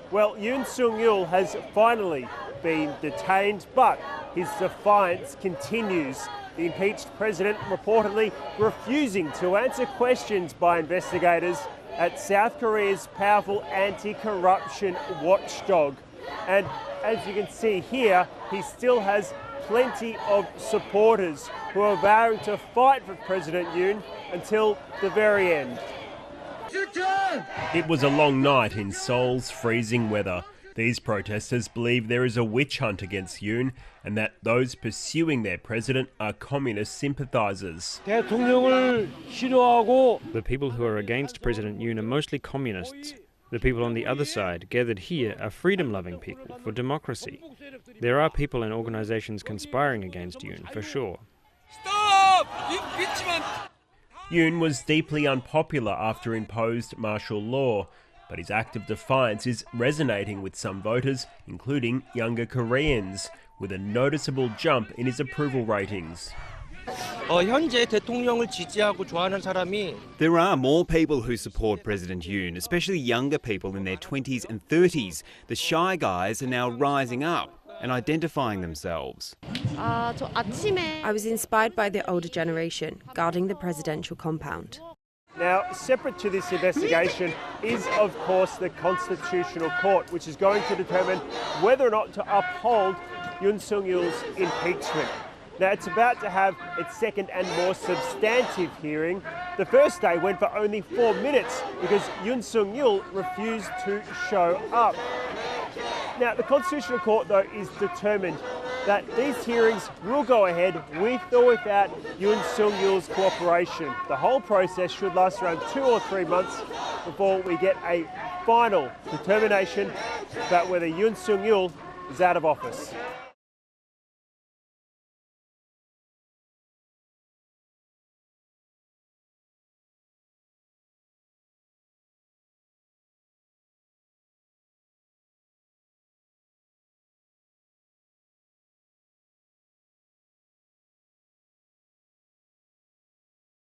Well, Yoon Sung-yeol has finally been detained, but his defiance continues. The impeached president reportedly refusing to answer questions by investigators at South Korea's powerful anti-corruption watchdog. And as you can see here, he still has plenty of supporters who are vowing to fight for President Yoon until the very end. It was a long night in Seoul's freezing weather. These protesters believe there is a witch hunt against Yoon and that those pursuing their president are communist sympathisers. The people who are against President Yoon are mostly communists. The people on the other side, gathered here, are freedom-loving people for democracy. There are people and organisations conspiring against Yoon, for sure. Stop! Yoon was deeply unpopular after imposed martial law, but his act of defiance is resonating with some voters, including younger Koreans, with a noticeable jump in his approval ratings. There are more people who support President Yoon, especially younger people in their 20s and 30s. The shy guys are now rising up and identifying themselves. I was inspired by the older generation guarding the presidential compound. Now, separate to this investigation is, of course, the Constitutional Court, which is going to determine whether or not to uphold Yoon Sung-yeol's impeachment. Now, it's about to have its second and more substantive hearing. The first day went for only 4 minutes because Yoon Sung-yeol refused to show up. Now, the Constitutional Court, though, is determined that these hearings will go ahead with or without Yoon Sung-yeol's cooperation. The whole process should last around 2 or 3 months before we get a final determination about whether Yoon Sung-yeol is out of office.